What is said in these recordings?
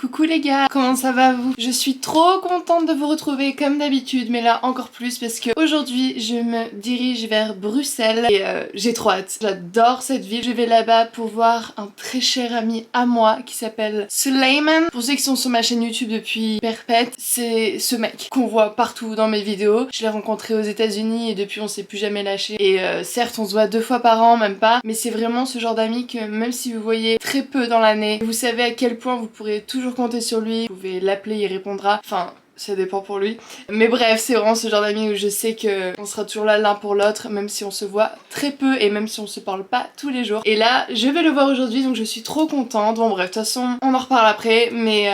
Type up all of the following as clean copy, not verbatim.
Coucou les gars, comment ça va vous? Je suis trop contente de vous retrouver comme d'habitude, mais là encore plus parce que aujourd'hui je me dirige vers Bruxelles et j'ai trop hâte. J'adore cette ville, je vais là-bas pour voir un très cher ami à moi qui s'appelle Suleiman. Pour ceux qui sont sur ma chaîne YouTube depuis perpète, c'est ce mec qu'on voit partout dans mes vidéos. Je l'ai rencontré aux États-Unis et depuis on s'est plus jamais lâché. Et certes on se voit 2 fois par an, même pas, mais c'est vraiment ce genre d'ami que même si vous voyez très peu dans l'année, vous savez à quel point vous pourrez toujours compter sur lui. Vous pouvez l'appeler, il répondra. Enfin, ça dépend pour lui. Mais bref, c'est vraiment ce genre d'amis où je sais qu'on sera toujours là l'un pour l'autre, même si on se voit très peu et même si on se parle pas tous les jours. Et là, je vais le voir aujourd'hui, donc je suis trop contente. Bon bref, de toute façon, on en reparle après, mais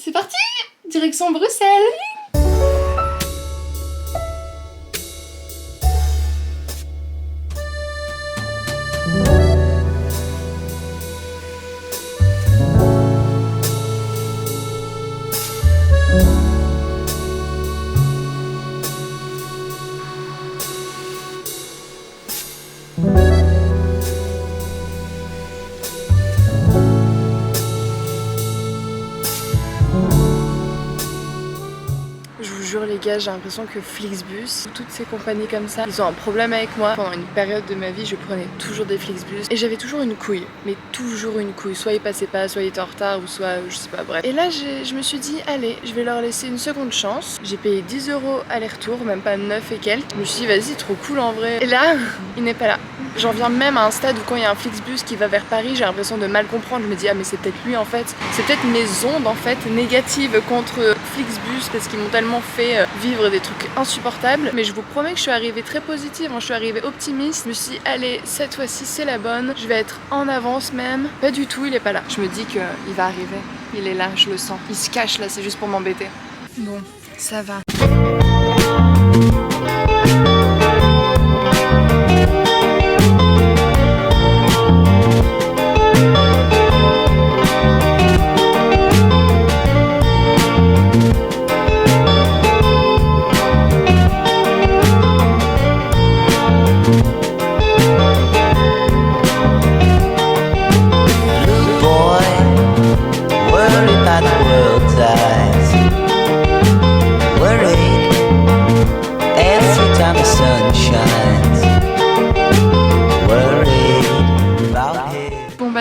c'est parti! Direction Bruxelles! Je vous jure les gars, j'ai l'impression que Flixbus, toutes ces compagnies comme ça, ils ont un problème avec moi. Pendant une période de ma vie, je prenais toujours des Flixbus et j'avais toujours une couille, mais toujours une couille. Soit ils passaient pas, soit ils étaient en retard ou soit je sais pas, bref. Et là je me suis dit, allez, je vais leur laisser une seconde chance. J'ai payé 10 € aller-retour, même pas 9 et quelques. Je me suis dit, vas-y, trop cool en vrai. Et là, il n'est pas là. J'en viens même à un stade où quand il y a un Flixbus qui va vers Paris, j'ai l'impression de mal comprendre. Je me dis, ah mais c'est peut-être lui en fait. C'est peut-être mes ondes en fait négatives contre Flixbus parce qu'ils m'ont tellement fait vivre des trucs insupportables. Mais je vous promets que je suis arrivée très positive, je suis arrivée optimiste. Je me suis dit, allez, cette fois-ci c'est la bonne. Je vais être en avance même. Pas du tout, il est pas là. Je me dis qu'il va arriver. Il est là, je le sens. Il se cache là, c'est juste pour m'embêter. Bon, ça va.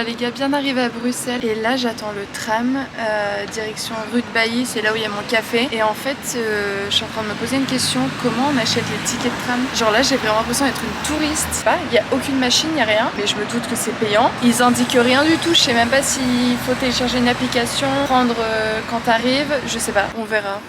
Les gars, bien arrivé à Bruxelles et là j'attends le tram direction rue de Bailly, c'est là où il y a mon café et en fait je suis en train de me poser une question, comment on achète les tickets de tram? Genre là j'ai vraiment l'impression d'être une touriste, il n'y a aucune machine, il n'y a rien, mais je me doute que c'est payant, ils indiquent rien du tout, je sais même pas s'il faut télécharger une application, prendre quand t'arrives, je sais pas, on verra.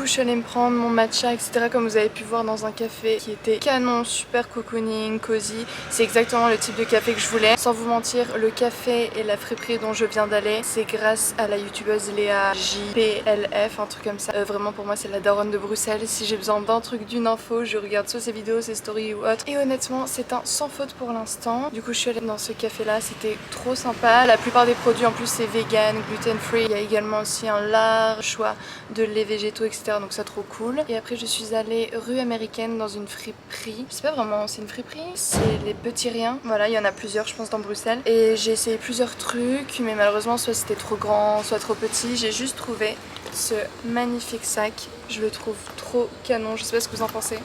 Je suis allée me prendre mon matcha, etc. comme vous avez pu voir dans un café qui était canon, super cocooning, cosy. C'est exactement le type de café que je voulais. Sans vous mentir, le café et la friperie dont je viens d'aller, c'est grâce à la youtubeuse Léa JPLF, un truc comme ça. Vraiment pour moi c'est la daronne de Bruxelles. Si j'ai besoin d'un truc, d'une info, je regarde soit ses vidéos, ses stories ou autre. Et honnêtement c'est un sans faute pour l'instant. Du coup je suis allée dans ce café là, c'était trop sympa. La plupart des produits en plus c'est vegan, gluten free. Il y a également aussi un large choix de laits végétaux, etc. Donc ça trop cool. Et après je suis allée rue américaine dans une friperie. Je sais pas vraiment, c'est une friperie, c'est les petits riens. Voilà, il y en a plusieurs je pense dans Bruxelles. Et j'ai essayé plusieurs trucs, mais malheureusement soit c'était trop grand, soit trop petit. J'ai juste trouvé ce magnifique sac. Je le trouve trop canon, je sais pas ce que vous en pensez.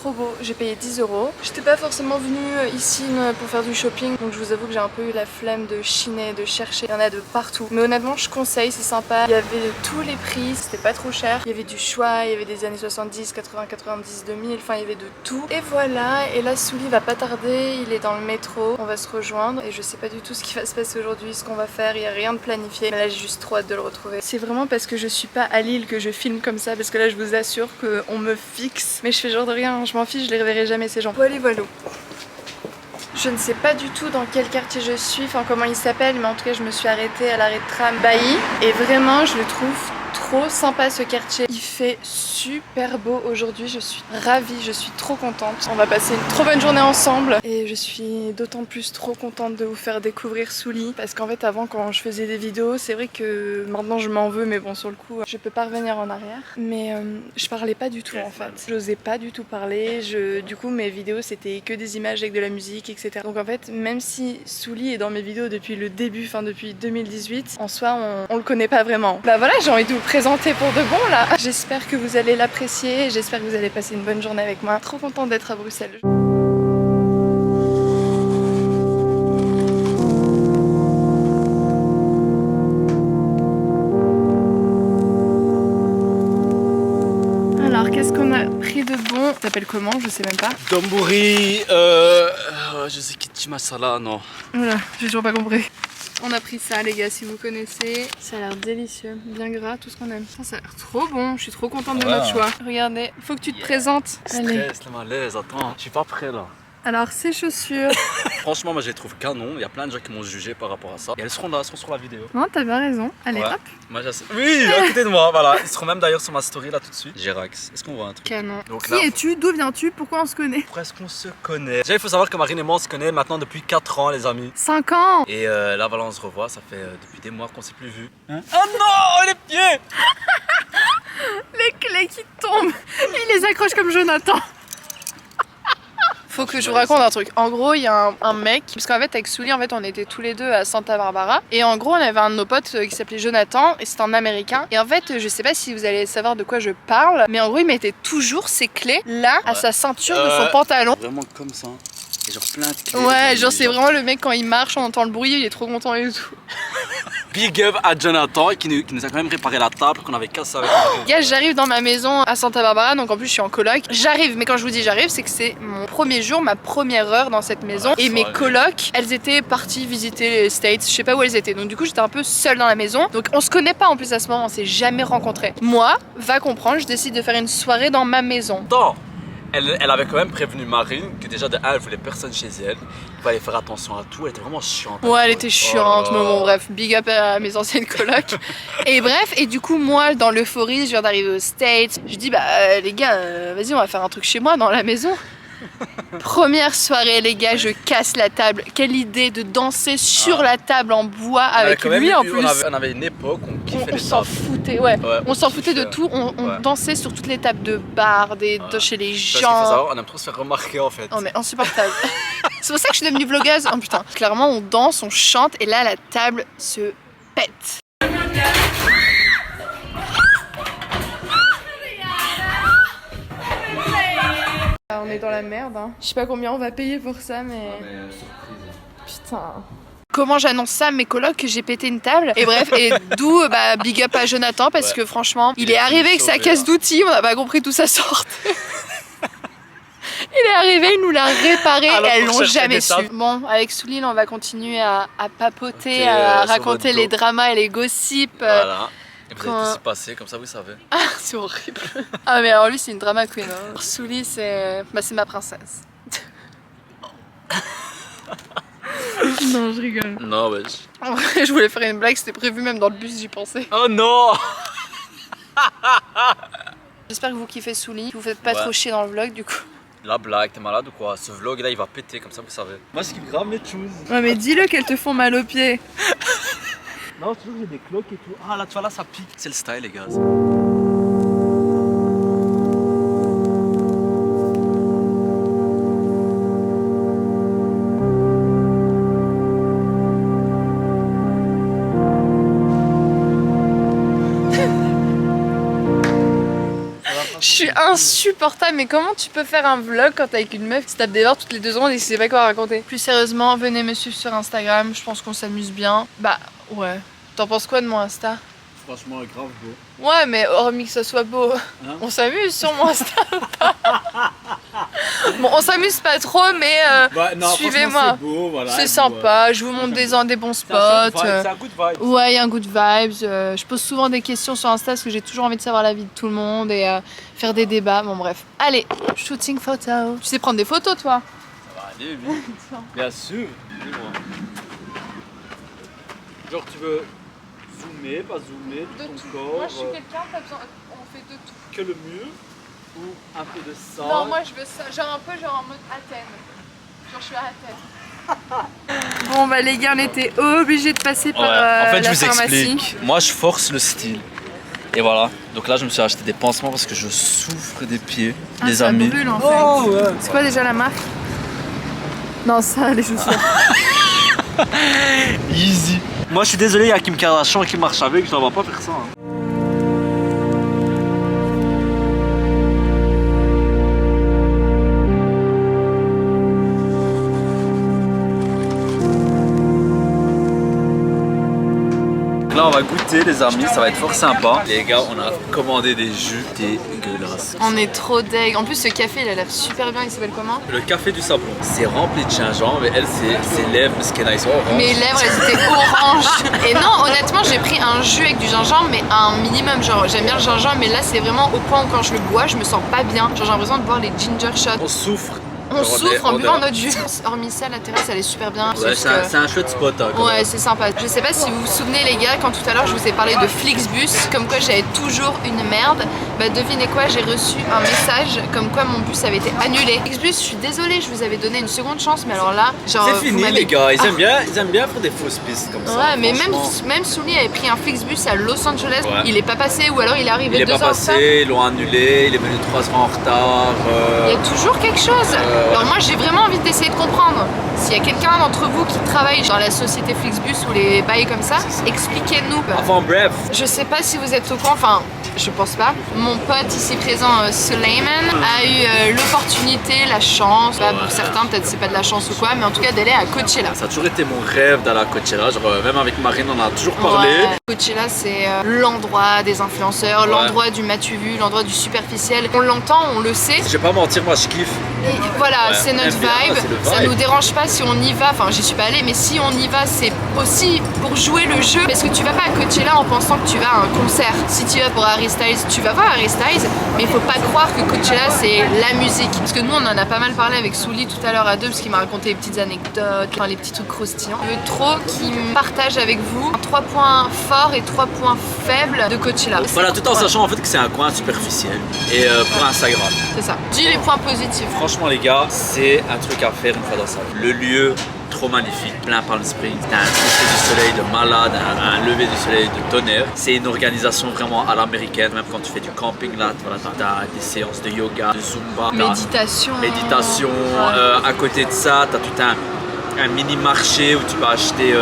trop beau, j'ai payé 10 €. J'étais pas forcément venue ici pour faire du shopping, donc je vous avoue que j'ai un peu eu la flemme de chiner, de chercher. Il y en a de partout. Mais honnêtement, je conseille, c'est sympa. Il y avait de tous les prix, c'était pas trop cher. Il y avait du choix, il y avait des années 70, 80, 90, 2000, enfin il y avait de tout. Et voilà, et là Souli va pas tarder, il est dans le métro, on va se rejoindre. Et je sais pas du tout ce qui va se passer aujourd'hui, ce qu'on va faire, il y a rien de planifié. Mais là j'ai juste trop hâte de le retrouver. C'est vraiment parce que je suis pas à Lille que je filme comme ça, parce que là je vous assure qu'on me fixe. Mais je fais genre de rien, je m'en fiche, je les reverrai jamais ces gens. Voilà, voilà. Je ne sais pas du tout dans quel quartier je suis, enfin comment il s'appelle, mais en tout cas je me suis arrêtée à l'arrêt de tram Bailly et vraiment je le trouve trop sympa ce quartier. Il fait super beau aujourd'hui, je suis ravie, je suis trop contente. On va passer une trop bonne journée ensemble et je suis d'autant plus trop contente de vous faire découvrir Souli parce qu'en fait avant quand je faisais des vidéos, c'est vrai que maintenant je m'en veux mais bon sur le coup je peux pas revenir en arrière. Mais je parlais pas du tout en fait, j'osais pas du tout parler, du coup mes vidéos c'était que des images avec de la musique etc. Donc en fait même si Souli est dans mes vidéos depuis le début, enfin depuis 2018, en soi on le connaît pas vraiment. Bah voilà, j'ai envie de vous présenter pour de bon là. J'espère que vous allez l'apprécier, j'espère que vous allez passer une bonne journée avec moi. Trop contente d'être à Bruxelles. Alors qu'est-ce qu'on a pris de bon? Ça s'appelle comment? Je sais même pas. Donburi, je sais qui masala, non. Voilà, j'ai toujours pas compris. On a pris ça les gars, si vous connaissez. Ça a l'air délicieux, bien gras, tout ce qu'on aime. Ça a l'air trop bon, je suis trop contente de notre choix. Regardez, faut que tu te présentes. Allez. Stress, le malaise, attends, je suis pas prêt là. Alors ces chaussures. Franchement, moi je les trouve canon, il y a plein de gens qui m'ont jugé par rapport à ça. Et elles seront là, elles seront sur la vidéo. Non, t'as bien raison. Allez, Ouais. hop. Moi, oui, à côté de moi, voilà. Ils seront même d'ailleurs sur ma story là tout de suite. Gérax, est-ce qu'on voit un truc? Canon. Donc, Qui là, es-tu? D'où viens-tu? Pourquoi on se connaît? Presque on se connaît. Déjà, il faut savoir que Marine et moi on se connaît maintenant depuis 4 ans, les amis. 5 ans. Et là, voilà, on se revoit, ça fait depuis des mois qu'on s'est plus vus. Hein? Oh non, les pieds! Les clés qui tombent. Il les accroche comme Jonathan. Faut que je vous raconte un truc. En gros, il y a un mec, parce qu'en fait avec Souli, en fait, on était tous les deux à Santa Barbara. Et en gros, on avait un de nos potes qui s'appelait Jonathan, et c'est un Américain. Et en fait, je sais pas si vous allez savoir de quoi je parle, mais en gros, il mettait toujours ses clés là, à sa ceinture de son pantalon. Vraiment comme ça. Et genre plein de clés. Ouais, genre c'est vraiment le mec quand il marche, on entend le bruit, il est trop content et tout. Big up à Jonathan qui nous a quand même réparé la table qu'on avait cassée avec Marine. Gars, j'arrive dans ma maison à Santa Barbara, donc en plus je suis en coloc. J'arrive, mais quand je vous dis j'arrive, c'est que c'est mon premier jour, ma première heure dans cette maison. Et mes colocs, elles étaient parties visiter les States, je sais pas où elles étaient. Donc du coup j'étais un peu seule dans la maison. Donc on se connaît pas en plus à ce moment, on s'est jamais rencontrés. Moi, va comprendre, je décide de faire une soirée dans ma maison. Non, elle avait quand même prévenu Marine que déjà de 1 elle voulait personne chez elle. Il fallait faire attention à tout, elle était vraiment chiante. Ouais, elle était chiante, mais bon bref, big up à mes anciennes colocs. Et bref, et du coup moi dans l'euphorie, je viens d'arriver aux States. Je dis bah les gars, vas-y on va faire un truc chez moi dans la maison. Première soirée les gars, je casse la table. Quelle idée de danser sur la table en bois avec lui en plus. On avait une époque où on kiffait On les s'en tables. foutait, ouais. On s'en foutait de kiffait. tout, on dansait sur toutes les tables de bar, de chez les Parce qu'il faut gens. savoir, on aime trop se faire remarquer en fait. Oh mais insupportable. C'est pour ça que je suis devenue vlogueuse. Oh putain. Clairement on danse, on chante et là la table se pète. On est dans la merde hein. Je sais pas combien on va payer pour ça mais... Putain. Comment j'annonce ça à mes colocs que j'ai pété une table? Et bref, et d'où bah, big up à Jonathan parce que franchement, il est arrivé avec sa caisse d'outils, on n'a pas compris d'où ça sortait. Il est arrivé, il nous l'a réparé et elles l'ont jamais su. Bon, avec Souli, on va continuer à papoter, à raconter les dramas et les gossips. Voilà. Et vous allez tous y passer, comme ça vous savez. Ah, c'est horrible. Ah mais alors lui c'est une drama queen. Hein. Souli c'est ma princesse. Non, je rigole. Non, wesh. En vrai, je voulais faire une blague, c'était prévu même dans le bus, j'y pensais. Oh non. J'espère que vous kiffez Souli, que vous faites pas trop chier dans le vlog du coup. La blague, t'es malade ou quoi? Ce vlog là il va péter, comme ça vous savez. Moi je kiffe grave mes choses. Ouais mais dis-le qu'elles te font mal aux pieds. Non, tu vois que j'ai des cloques et tout. Ah là, tu vois là, ça pique. C'est le style, les gars. suis insupportable, mais comment tu peux faire un vlog quand t'es avec une meuf qui se tape des barres toutes les 2 secondes et qui sait pas quoi raconter? Plus sérieusement, venez me suivre sur Instagram, je pense qu'on s'amuse bien. Bah ouais. T'en penses quoi de mon Insta? Franchement, grave beau. Ouais, mais hormis que ça soit beau, Hein? on s'amuse sur mon Insta. Bon, on s'amuse pas trop, mais suivez-moi. Voilà, c'est sympa, je vous montre des bons spots. C'est un good vibe. Ouais, il y a un good vibes. Je pose souvent des questions sur Insta parce que j'ai toujours envie de savoir la vie de tout le monde et faire des débats. Bon, bref. Allez, shooting photo. Tu sais prendre des photos, toi? Ça va aller, oui. Bien sûr. Dis-moi. Genre, tu veux zoomer, pas zoomer, tout ton corps. Moi, je suis quelqu'un, t'as besoin. On fait de tout. Que le mur ou un peu de ça. Non, moi, je veux ça. Genre un peu genre en mode Athènes. Genre, je suis à Athènes. Bon, bah, les gars, on était obligés de passer par en fait, la je vous pharmacie. explique. Moi, je force le style. Et voilà. Donc là, je me suis acheté des pansements parce que je souffre des pieds, les ça amis. brûle, en fait. Oh, ouais. C'est quoi déjà la marque? Non, ça, les chaussures. Easy. Moi, je suis désolé, il y a Kim Kardashian qui marche avec, je ne vais pas faire ça. Hein. Là, on va goûter, les amis, ça va être fort sympa. Les gars, on a commandé des jus dégueulasses. On est trop deg. En plus, ce café, il a l'air super bien. Il s'appelle comment? Le café du sablon. C'est rempli de gingembre et elle, ses lèvres, ce qu'elle a, ils sont orange. Mes lèvres, elles étaient oranges. Et non, honnêtement, j'ai pris un jus avec du gingembre, mais un minimum. Genre, j'aime bien le gingembre, mais là, c'est vraiment au point où quand je le bois, je me sens pas bien. Genre, j'ai l'impression de boire les ginger shots. On souffre. On souffre en buvant notre jus. Hormis ça, la terrasse, elle est super bien. Ouais, c'est un chouette spot. Hein, ouais, c'est sympa. Je sais pas si vous vous souvenez, les gars, quand tout à l'heure je vous ai parlé de Flixbus, comme quoi j'avais toujours une merde. Bah, devinez quoi, j'ai reçu un message comme quoi mon bus avait été annulé. Flixbus, je suis désolée, je vous avais donné une seconde chance, mais alors là, genre. C'est fini, les gars. Ils aiment bien faire des fausses pistes comme ça. Ouais, mais même Souli avait pris un Flixbus à Los Angeles. Ouais. Il est pas passé, ou alors il est arrivé 2 heures. Il est pas passé, ils l'ont annulé, il est venu 3 heures en retard. Il y a toujours quelque chose. Alors moi, j'ai vraiment envie d'essayer de comprendre. S'il y a quelqu'un d'entre vous qui travaille dans la société Flixbus ou les bails comme ça, expliquez-nous. Enfin bref. Je sais pas si vous êtes au courant, enfin je pense pas. Mon pote ici présent, Suleiman, a eu l'opportunité, la chance, bah, pour certains peut-être c'est pas de la chance ou quoi, mais en tout cas d'aller à Coachella. Ça a toujours été mon rêve d'aller à Coachella, genre, même avec Marine on a toujours parlé. Ouais. Coachella c'est l'endroit des influenceurs, l'endroit du m'as-tu vu, l'endroit du superficiel. On l'entend, on le sait. Je vais pas mentir, moi je kiffe. Et voilà, c'est notre vibe. Ça nous dérange pas si on y va, enfin j'y suis pas allée, mais si on y va c'est aussi pour jouer le jeu, parce que tu vas pas à Coachella en pensant que tu vas à un concert. Si tu vas pour Harry Styles, tu vas voir Harry Styles, mais il faut pas croire que Coachella c'est la musique. Parce que nous on en a pas mal parlé avec Souli tout à l'heure à deux, parce qu'il m'a raconté les petites anecdotes, enfin les petits trucs croustillants. Je veux trop qu'il me partage avec vous 3 points forts et 3 points faibles de Coachella. Voilà, tout en sachant en fait que c'est un coin superficiel et pour Instagram. C'est ça. Dis les points positifs. Franchement les gars, c'est un truc à faire une fois dans sa vie. Le lieu trop magnifique, plein Palm Springs, t'as un coucher du soleil de malade, un lever du soleil de tonnerre. C'est une organisation vraiment à l'américaine, même quand tu fais du camping là, voilà, t'as des séances de yoga, de zumba, méditation. À côté de ça, t'as tout un mini marché où tu peux acheter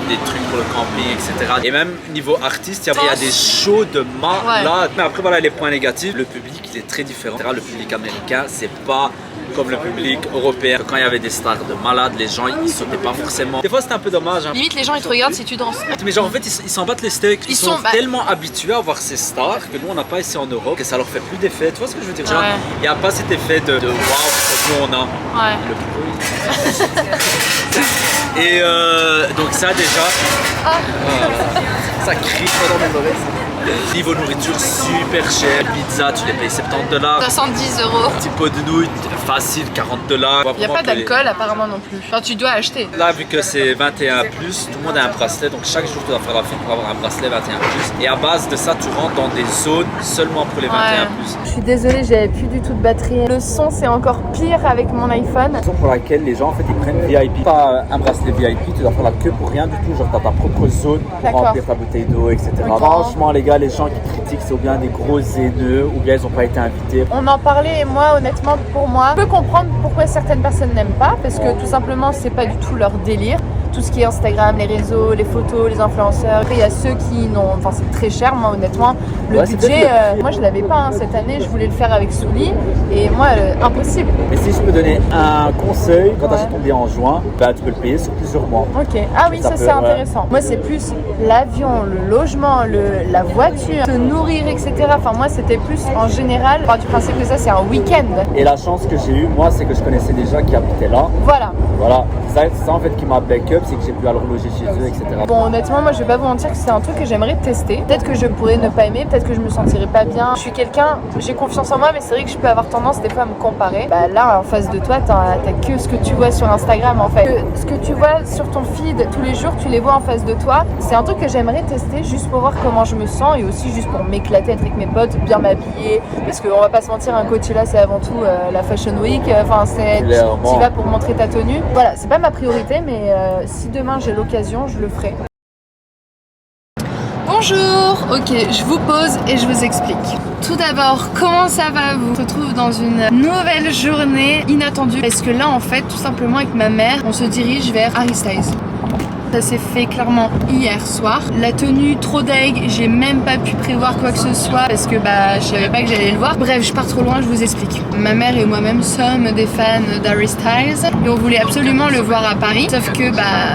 des trucs pour le camping, etc. Et même niveau artiste, il y a des shows de malade. Mais après voilà les points négatifs, le public il est très différent. Le public américain c'est pas comme le public européen. Quand il y avait des stars de malades, les gens ils sautaient pas forcément. Des fois c'était un peu dommage. Hein. Limite les gens ils te regardent si tu danses. Mais genre en fait ils s'en battent les steaks. Ils sont tellement habitués à voir ces stars que nous on n'a pas ici en Europe, que ça leur fait plus d'effet. Tu vois ce que je veux dire? Genre il n'y a pas cet effet de waouh que nous on a. Ouais. Le bruit. Et donc ça déjà, ça crie pas dans mes oreilles. Niveau nourriture super cher, pizza tu les payes $70. 70 €. Petit pot de nouilles facile $40. Il n'y a pas d'alcool apparemment non plus. Enfin tu dois acheter. Là vu que c'est 21+, tout le monde a un bracelet, donc chaque jour tu dois faire la file pour avoir un bracelet 21+. Et à base de ça tu rentres dans des zones seulement pour les 21+. Je suis désolée, j'avais plus du tout de batterie. Le son c'est encore pire avec mon iPhone. Raison pour laquelle les gens en fait ils prennent VIP. Pas un bracelet VIP, tu dois faire la queue pour rien du tout, genre t'as ta propre zone pour remplir ta bouteille d'eau, etc. Franchement les gars, les gens qui critiquent c'est ou bien des gros haineux ou bien ils n'ont pas été invités. On en parlait et moi honnêtement pour moi, je peux comprendre pourquoi certaines personnes n'aiment pas parce que tout simplement c'est pas du tout leur délire. tout ce qui est Instagram, les réseaux, les photos, les influenceurs. Après il y a ceux qui n'ont, enfin c'est très cher, moi honnêtement, le budget, moi je l'avais pas cette année, je voulais le faire avec Souli et moi impossible. Mais si je peux donner un conseil, quand tu achètes ton billet en juin, bah, tu peux le payer sur plusieurs mois. Ok, ah oui ça c'est intéressant. Moi c'est plus l'avion, le logement, la voiture, se nourrir, etc. Enfin moi c'était plus en général, du principe que ça c'est un week-end. Et la chance que j'ai eue, moi, c'est que je connaissais des gens qui habitaient là. Voilà. C'est ça en fait qui m'a backup, c'est que j'ai pu aller reloger chez eux, etc. Bon honnêtement moi je vais pas vous mentir que c'est un truc que j'aimerais tester. Peut-être que je pourrais ne pas aimer, peut-être que je me sentirais pas bien. Je suis quelqu'un, j'ai confiance en moi mais c'est vrai que je peux avoir tendance des fois à me comparer. Bah là en face de toi t'as que ce que tu vois sur Instagram en fait. Ce que tu vois sur ton feed tous les jours tu les vois en face de toi. C'est un truc que j'aimerais tester juste pour voir comment je me sens et aussi juste pour m'éclater, être avec mes potes, bien m'habiller. Parce qu'on va pas se mentir, un Coachella c'est avant tout la Fashion Week. Enfin tu vas pour montrer ta tenue. Voilà, c'est pas ma priorité mais si demain j'ai l'occasion je le ferai. Bonjour, ok, je vous pose et je vous explique. Tout d'abord, comment ça va vous? On se retrouve dans une nouvelle journée inattendue parce que là en fait, tout simplement avec ma mère, on se dirige vers Harry Styles. Ça s'est fait clairement hier soir. La tenue trop deg, j'ai même pas pu prévoir quoi que ce soit parce que je savais pas que j'allais le voir. Bref, je pars trop loin, je vous explique. Ma mère et moi-même sommes des fans d'Harry Styles et on voulait absolument le voir à Paris. Sauf que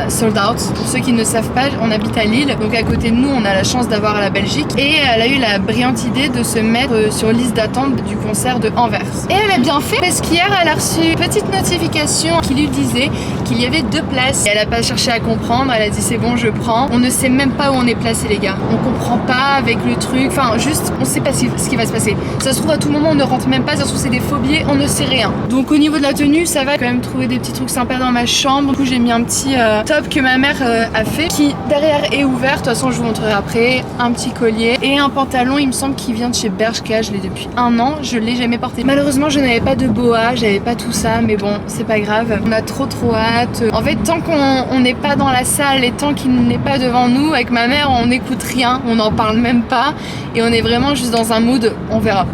sold out. Pour ceux qui ne savent pas, on habite à Lille, donc à côté de nous, on a la chance d'avoir la Belgique. Et elle a eu la brillante idée de se mettre sur liste d'attente du concert de Anvers. Et elle a bien fait parce qu'hier, elle a reçu une petite notification qui lui disait qu'il y avait 2 places. Et elle a pas cherché à comprendre. Elle a dit c'est bon je prends. On ne sait même pas où on est placé les gars. On comprend pas avec le truc. Enfin juste on sait pas ce qui va se passer. Ça se trouve à tout moment on ne rentre même pas. Ça se trouve c'est des faux billets. On ne sait rien. Donc au niveau de la tenue ça va. Quand même trouver des petits trucs sympas dans ma chambre. Du coup j'ai mis un petit top que ma mère a fait qui derrière est ouvert. De toute façon je vous montrerai après. Un petit collier et un pantalon il me semble qu'il vient de chez Bershka. Je l'ai depuis 1 an. Je l'ai jamais porté. Malheureusement je n'avais pas de boa. J'avais pas tout ça. Mais bon c'est pas grave. On a trop hâte. En fait tant qu'on n'est pas dans la salle et tant qu'il n'est pas devant nous, avec ma mère on n'écoute rien, on n'en parle même pas et on est vraiment juste dans un mood, on verra.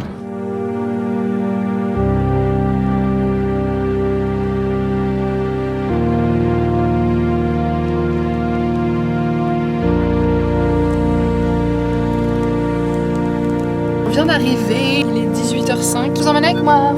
On vient d'arriver, il est 18h05, je vous emmène avec moi.